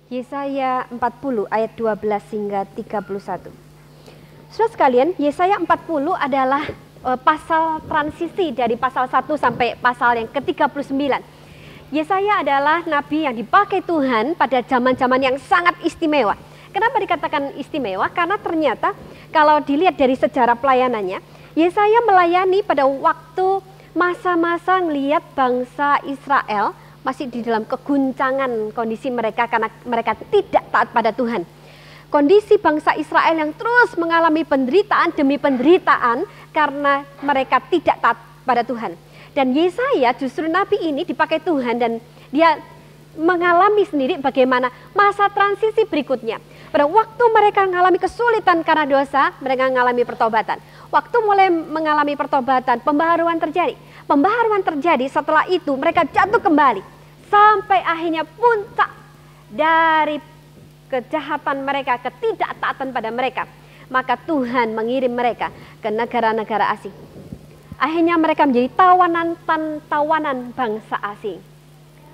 Yesaya 40 ayat 12 hingga 31. Saudara sekalian, Yesaya 40 adalah pasal transisi dari pasal 1 sampai pasal yang ke-39. Yesaya adalah nabi yang dipakai Tuhan pada zaman-zaman yang sangat istimewa. Kenapa dikatakan istimewa? Karena ternyata kalau dilihat dari sejarah pelayanannya, Yesaya melayani pada waktu masa-masa ngelihat bangsa Israel masih di dalam keguncangan kondisi mereka karena mereka tidak taat pada Tuhan. Kondisi bangsa Israel yang terus mengalami penderitaan demi penderitaan karena mereka tidak taat pada Tuhan. Dan Yesaya justru nabi ini dipakai Tuhan dan dia mengalami sendiri bagaimana masa transisi berikutnya. Pada waktu mereka mengalami kesulitan karena dosa, mereka mengalami pertobatan. Waktu mulai mengalami pertobatan, pembaharuan terjadi. Pembaharuan terjadi, setelah itu mereka jatuh kembali. Sampai akhirnya puncak dari kejahatan mereka, ketidaktaatan pada mereka. Maka Tuhan mengirim mereka ke negara-negara asing. Akhirnya mereka menjadi tawanan bangsa asing.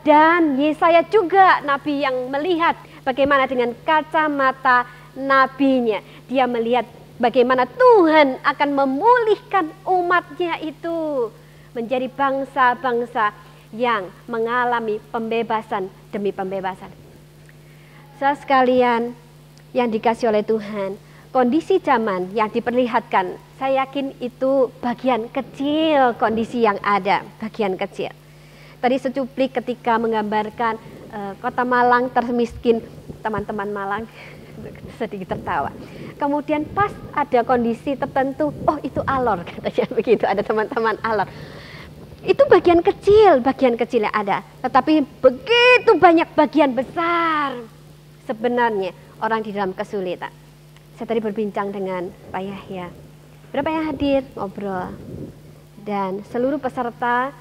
Dan Yesaya juga nabi yang melihat bagaimana dengan kacamata nabinya. Dia melihat bagaimana Tuhan akan memulihkan umatnya itu menjadi bangsa-bangsa yang mengalami pembebasan demi pembebasan. Saudara sekalian yang dikasih oleh Tuhan, kondisi zaman yang diperlihatkan, saya yakin itu bagian kecil kondisi yang ada, bagian kecil. Tadi secuplik ketika menggambarkan kota Malang termiskin, teman-teman Malang sedikit tertawa. Kemudian pas ada kondisi tertentu, oh itu Alor, katanya begitu, ada teman-teman Alor. Itu bagian kecil yang ada. Tetapi begitu banyak bagian besar sebenarnya orang di dalam kesulitan. Saya tadi berbincang dengan Pak Yahya. Berapa yang hadir? Ngobrol. Dan seluruh peserta,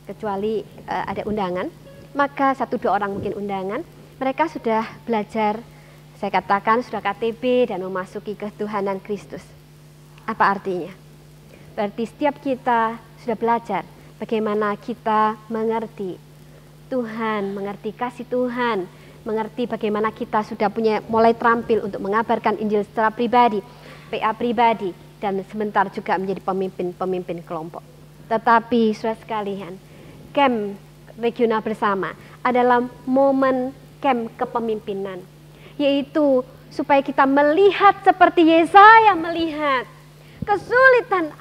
kecuali ada undangan, maka 1-2 orang mungkin undangan, mereka sudah belajar, saya katakan sudah KTP dan memasuki ketuhanan Kristus. Apa artinya? Berarti setiap kita sudah belajar bagaimana kita mengerti Tuhan, mengerti kasih Tuhan, mengerti bagaimana kita sudah mulai terampil untuk mengabarkan Injil secara pribadi, PA pribadi, dan sebentar juga menjadi pemimpin kelompok. Tetapi saudara sekalian, camp regional bersama adalah momen camp kepemimpinan, yaitu supaya kita melihat seperti Yesaya melihat. Kesulitan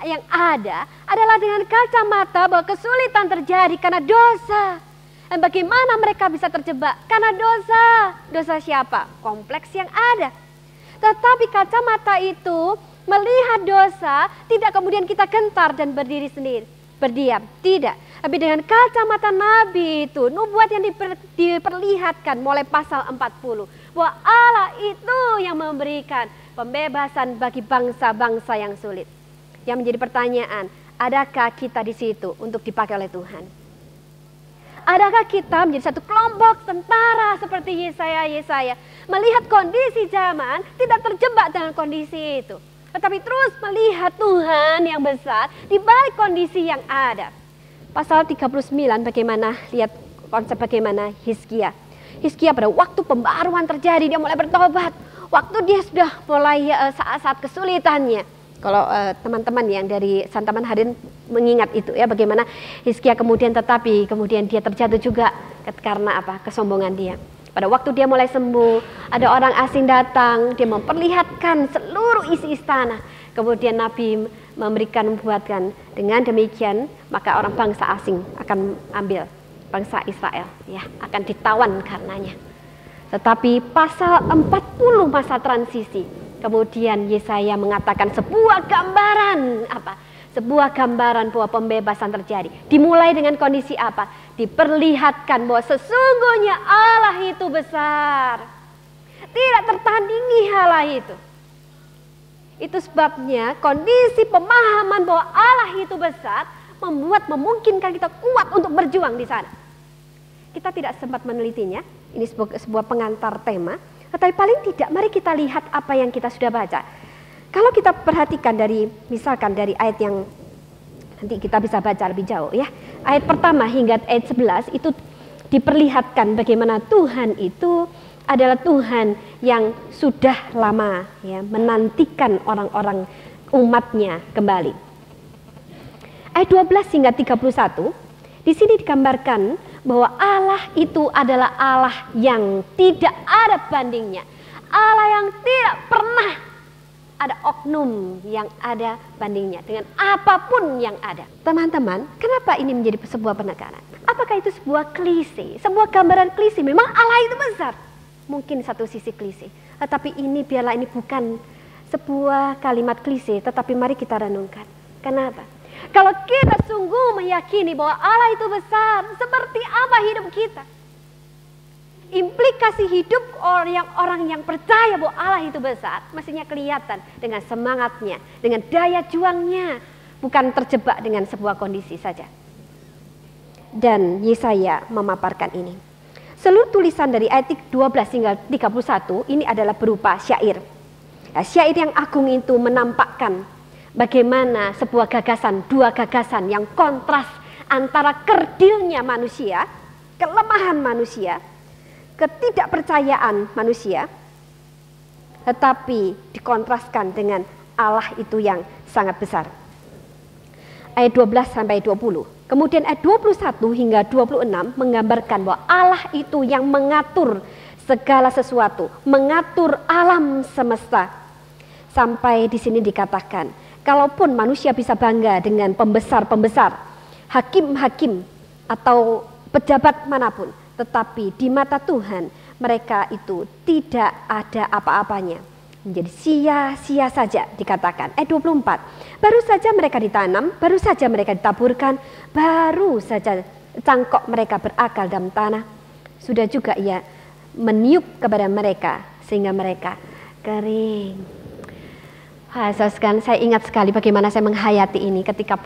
yang ada adalah dengan kacamata bahwa kesulitan terjadi karena dosa. Dan bagaimana mereka bisa terjebak? Karena dosa. Dosa siapa? Kompleks yang ada. Tetapi kacamata itu melihat dosa, tidak kemudian kita gentar dan berdiri sendiri, berdiam. Tidak. Tapi dengan kacamata Nabi itu, nubuat yang diperlihatkan mulai pasal 40. Bahwa Allah itu yang memberikan pembebasan bagi bangsa-bangsa yang sulit. Yang menjadi pertanyaan, adakah kita di situ untuk dipakai oleh Tuhan? Adakah kita menjadi satu kelompok tentara seperti Yesaya melihat kondisi zaman, tidak terjebak dengan kondisi itu, tetapi terus melihat Tuhan yang besar di balik kondisi yang ada. Pasal 39 bagaimana, lihat konsep bagaimana Hizkia pada waktu pembaharuan terjadi, dia mulai bertobat. Waktu dia sudah mulai saat-saat kesulitannya. Kalau teman-teman yang dari Santaman Harin mengingat itu ya, bagaimana Hizkia kemudian dia terjatuh juga karena apa? Kesombongan dia. Pada waktu dia mulai sembuh, ada orang asing datang, dia memperlihatkan seluruh isi istana. Kemudian Nabi membuatkan dengan demikian maka orang bangsa asing akan ambil bangsa Israel, ya, akan ditawan karenanya. Tetapi pasal 40 masa transisi, kemudian Yesaya mengatakan sebuah gambaran apa? Sebuah gambaran bahwa pembebasan terjadi. Dimulai dengan kondisi apa? Diperlihatkan bahwa sesungguhnya Allah itu besar. Tidak tertandingi Allah itu. Itu sebabnya kondisi pemahaman bahwa Allah itu besar memungkinkan kita kuat untuk berjuang di sana. Kita tidak sempat menelitinya, ini sebuah pengantar tema, tetapi paling tidak mari kita lihat apa yang kita sudah baca. Kalau kita perhatikan misalkan dari ayat yang nanti kita bisa baca lebih jauh ya. Ayat pertama hingga ayat 11 itu diperlihatkan bagaimana Tuhan itu adalah Tuhan yang sudah lama ya menantikan orang-orang umatnya kembali. Ayat 12 hingga 31 di sini digambarkan bahwa Allah itu adalah Allah yang tidak ada bandingnya. Allah yang tidak pernah ada oknum yang ada bandingnya dengan apapun yang ada. Teman-teman, kenapa ini menjadi sebuah penekanan? Apakah itu sebuah klise, sebuah gambaran klise? Memang Allah itu besar. Mungkin satu sisi klise, tetapi ini biarlah ini bukan sebuah kalimat klise, tetapi mari kita renungkan. Kenapa? Kalau kita sungguh meyakini bahwa Allah itu besar, seperti apa hidup kita? Implikasi hidup orang yang percaya bahwa Allah itu besar, mestinya kelihatan dengan semangatnya, dengan daya juangnya, bukan terjebak dengan sebuah kondisi saja. Dan Yesaya memaparkan ini. Seluruh tulisan dari ayat 12 hingga 31 ini adalah berupa syair. Nah, syair yang agung itu menampakkan bagaimana sebuah gagasan, dua gagasan yang kontras antara kerdilnya manusia, kelemahan manusia, ketidakpercayaan manusia, tetapi dikontraskan dengan Allah itu yang sangat besar. Ayat 12 sampai 20. Kemudian ayat 21 hingga 26 menggambarkan bahwa Allah itu yang mengatur segala sesuatu, mengatur alam semesta. Sampai di sini dikatakan, kalaupun manusia bisa bangga dengan pembesar-pembesar, hakim-hakim atau pejabat manapun, tetapi di mata Tuhan mereka itu tidak ada apa-apanya. Menjadi sia-sia saja dikatakan. Ayat 24, baru saja mereka ditanam, baru saja mereka ditaburkan, baru saja cangkok mereka berakar dalam tanah. Sudah juga ia meniup kepada mereka sehingga mereka kering. Saya ingat sekali bagaimana saya menghayati ini ketika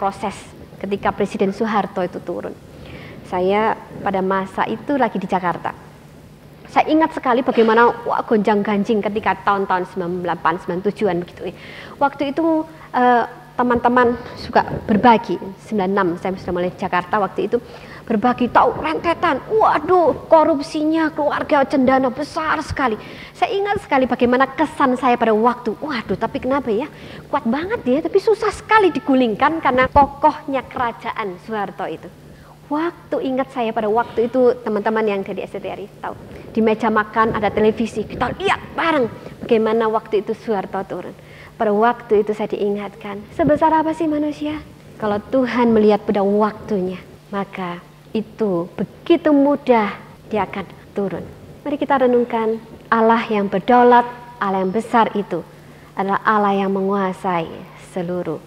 Presiden Soeharto itu turun. Saya pada masa itu lagi di Jakarta. Saya ingat sekali bagaimana gonjang-ganjing ketika tahun-tahun 98, 97-an begitu. Waktu itu teman-teman suka berbagi, 96 saya sudah mulai di Jakarta waktu itu, berbagi tahu rentetan, waduh korupsinya keluarga cendana besar sekali. Saya ingat sekali bagaimana kesan saya pada waktu, waduh tapi kenapa ya, kuat banget ya, tapi susah sekali digulingkan karena kokohnya kerajaan Soeharto itu. Waktu ingat saya pada waktu itu, teman-teman yang dari STRI tahu, di meja makan ada televisi, kita lihat bareng bagaimana waktu itu Soeharto turun. Pada waktu itu saya diingatkan, sebesar apa sih manusia? Kalau Tuhan melihat pada waktunya, maka itu begitu mudah dia akan turun. Mari kita renungkan, Allah yang berdaulat, Allah yang besar itu adalah Allah yang menguasai seluruh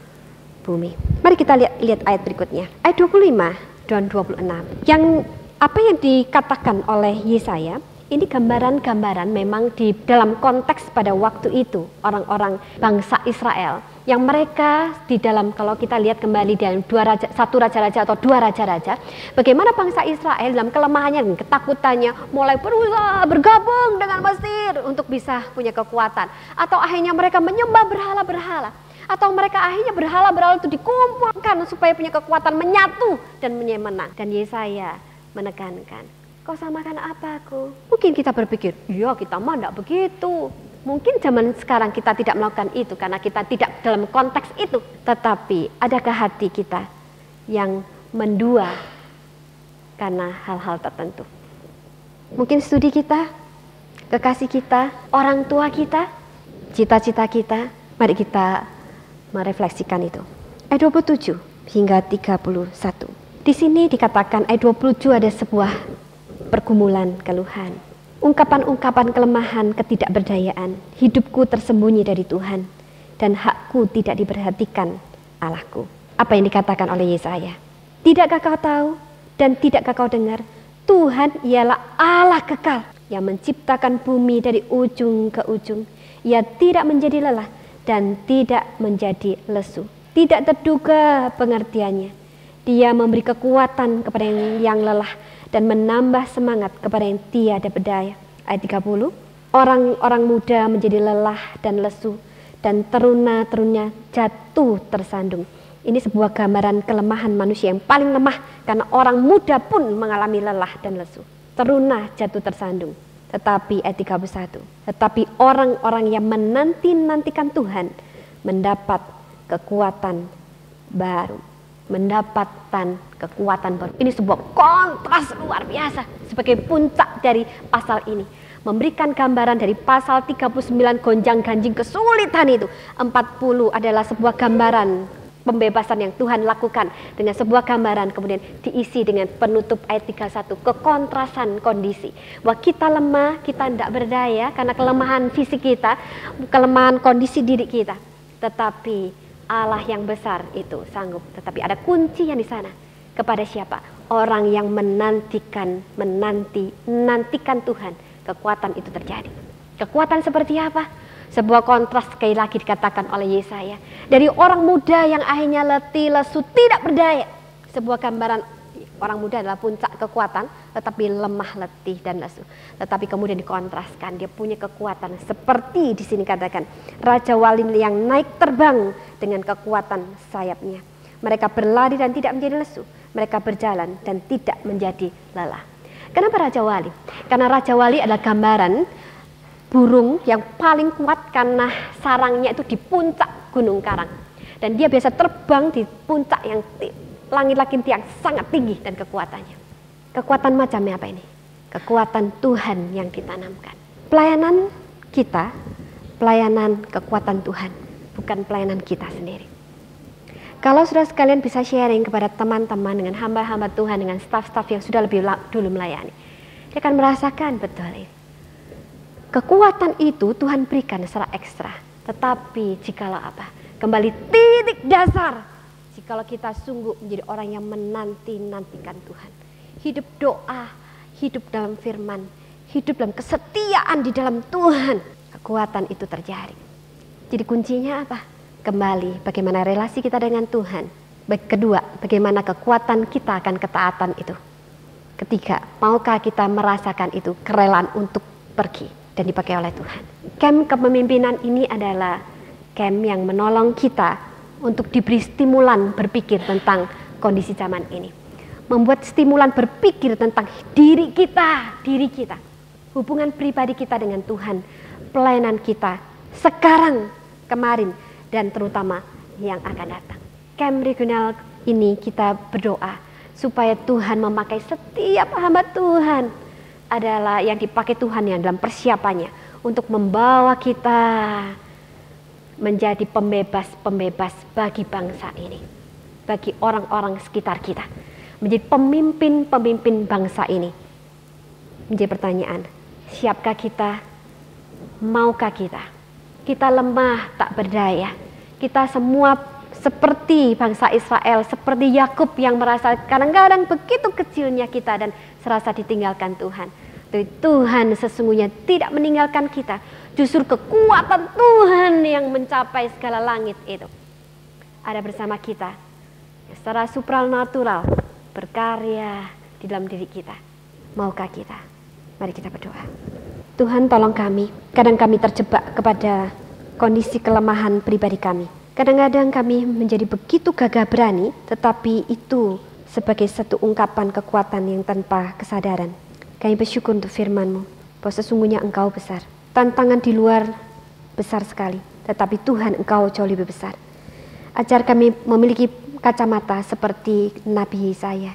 bumi. Mari kita lihat ayat berikutnya, ayat 25 dan 26. Yang apa yang dikatakan oleh Yesaya, ini gambaran-gambaran memang di dalam konteks pada waktu itu orang-orang bangsa Israel yang mereka di dalam, kalau kita lihat kembali dalam satu raja-raja atau dua raja-raja, bagaimana bangsa Israel dalam kelemahannya dan ketakutannya mulai berusaha bergabung dengan Mesir untuk bisa punya kekuatan, atau akhirnya mereka menyembah berhala-berhala, atau mereka akhirnya berhala-berhala itu dikumpulkan supaya punya kekuatan menyatu dan menang. Dan Yesaya menekankan, kau samakan apa aku? Mungkin kita berpikir, iya kita mah enggak begitu. Mungkin zaman sekarang kita tidak melakukan itu karena kita tidak dalam konteks itu. Tetapi adakah hati kita yang mendua karena hal-hal tertentu? Mungkin studi kita, kekasih kita, orang tua kita, cita-cita kita. Mari kita merefleksikan itu. Ayat 27 hingga 31. Di sini dikatakan ayat 27 ada sebuah pergumulan keluhan. Ungkapan-ungkapan kelemahan, ketidakberdayaan. Hidupku tersembunyi dari Tuhan dan hakku tidak diperhatikan Allahku. Apa yang dikatakan oleh Yesaya? Tidakkah kau tahu dan tidakkah kau dengar? Tuhan ialah Allah kekal yang menciptakan bumi dari ujung ke ujung. Ia tidak menjadi lelah dan tidak menjadi lesu. Tidak terduga pengertiannya. Dia memberi kekuatan kepada yang lelah dan menambah semangat kepada yang tiada berdaya. Ayat 30, orang-orang muda menjadi lelah dan lesu, dan teruna-teruna jatuh tersandung. Ini sebuah gambaran kelemahan manusia yang paling lemah, karena orang muda pun mengalami lelah dan lesu. Teruna jatuh tersandung. Tetapi ayat 31, tetapi orang-orang yang menanti-nantikan Tuhan mendapat kekuatan baru. Mendapatkan kekuatan baru. Ini sebuah kontras luar biasa sebagai puncak dari pasal ini. Memberikan gambaran dari pasal 39 gonjang-ganjing kesulitan itu. 40 adalah sebuah gambaran pembebasan yang Tuhan lakukan, dengan sebuah gambaran kemudian diisi dengan penutup ayat 31, kekontrasan kondisi. Bahwa kita lemah, kita tidak berdaya karena kelemahan fisik kita, kelemahan kondisi diri kita. Tetapi Allah yang besar itu sanggup. Tetapi ada kunci yang di sana. Kepada siapa? Orang yang menantikan Tuhan. Kekuatan itu terjadi. Kekuatan seperti apa? Sebuah kontras sekali lagi dikatakan oleh Yesaya. Dari orang muda yang akhirnya letih, lesu, tidak berdaya. Sebuah gambaran orang muda adalah puncak kekuatan, tetapi lemah, letih, dan lesu. Tetapi kemudian dikontraskan, dia punya kekuatan. Seperti di sini katakan, Raja Wali yang naik terbang dengan kekuatan sayapnya. Mereka berlari dan tidak menjadi lesu. Mereka berjalan dan tidak menjadi lelah. Kenapa Raja Wali? Karena Raja Wali adalah gambaran burung yang paling kuat karena sarangnya itu di puncak Gunung Karang. Dan dia biasa terbang di puncak yang langit-langit yang sangat tinggi dan kekuatannya. Kekuatan macamnya apa ini? Kekuatan Tuhan yang ditanamkan. Pelayanan kita, pelayanan kekuatan Tuhan, bukan pelayanan kita sendiri. Kalau saudara sekalian bisa sharing kepada teman-teman dengan hamba-hamba Tuhan, dengan staf-staf yang sudah lebih dulu melayani, dia akan merasakan betul ini. Kekuatan itu Tuhan berikan secara ekstra. Tetapi jikalau apa? Kembali titik dasar. Jikalau kita sungguh menjadi orang yang menanti-nantikan Tuhan. Hidup doa, hidup dalam firman, hidup dalam kesetiaan di dalam Tuhan. Kekuatan itu terjadi. Jadi kuncinya apa? Kembali bagaimana relasi kita dengan Tuhan. Kedua, bagaimana kekuatan kita akan ketaatan itu. Ketiga, maukah kita merasakan itu, kerelaan untuk pergi dan dipakai oleh Tuhan. Camp kepemimpinan ini adalah camp yang menolong kita untuk diberi stimulan berpikir tentang kondisi zaman ini. Membuat stimulan berpikir tentang diri kita, hubungan pribadi kita dengan Tuhan, pelayanan kita sekarang, kemarin, dan terutama yang akan datang. Camp regional ini kita berdoa supaya Tuhan memakai setiap hamba Tuhan adalah yang dipakai Tuhan yang dalam persiapannya untuk membawa kita menjadi pembebas-pembebas bagi bangsa ini, bagi orang-orang sekitar kita, menjadi pemimpin-pemimpin bangsa ini. Menjadi pertanyaan, siapkah kita? Maukah kita? Kita lemah, tak berdaya. Kita semua seperti bangsa Israel, seperti Yakub yang merasa kadang-kadang begitu kecilnya kita dan serasa ditinggalkan Tuhan. Tapi Tuhan sesungguhnya tidak meninggalkan kita. Justru kekuatan Tuhan yang mencapai segala langit itu ada bersama kita, secara supranatural berkarya di dalam diri kita. Maukah kita? Mari kita berdoa. Tuhan, tolong kami. Kadang kami terjebak kepada kondisi kelemahan pribadi kami. Kadang-kadang kami menjadi begitu gagah berani, tetapi itu sebagai satu ungkapan kekuatan yang tanpa kesadaran. Kami bersyukur untuk firman-Mu, bahwa sesungguhnya Engkau besar. Tantangan di luar besar sekali, tetapi Tuhan Engkau jauh lebih besar. Ajar kami memiliki kacamata seperti Nabi Yesaya,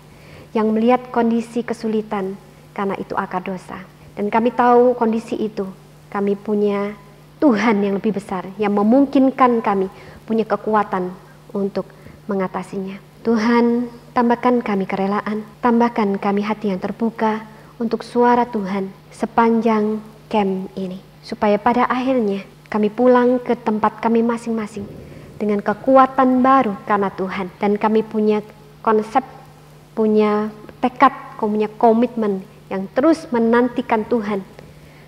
yang melihat kondisi kesulitan karena itu akar dosa. Dan kami tahu kondisi itu, kami punya Tuhan yang lebih besar, yang memungkinkan kami punya kekuatan untuk mengatasinya. Tuhan, tambahkan kami kerelaan, tambahkan kami hati yang terbuka untuk suara Tuhan sepanjang camp ini. Supaya pada akhirnya kami pulang ke tempat kami masing-masing dengan kekuatan baru karena Tuhan. Dan kami punya konsep, punya tekad, punya komitmen yang terus menantikan Tuhan,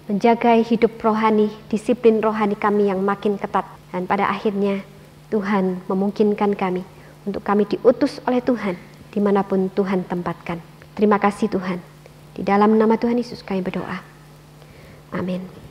menjaga hidup rohani, disiplin rohani kami yang makin ketat. Dan pada akhirnya Tuhan memungkinkan kami untuk kami diutus oleh Tuhan dimanapun Tuhan tempatkan. Terima kasih Tuhan. Di dalam nama Tuhan Yesus kami berdoa. Amin.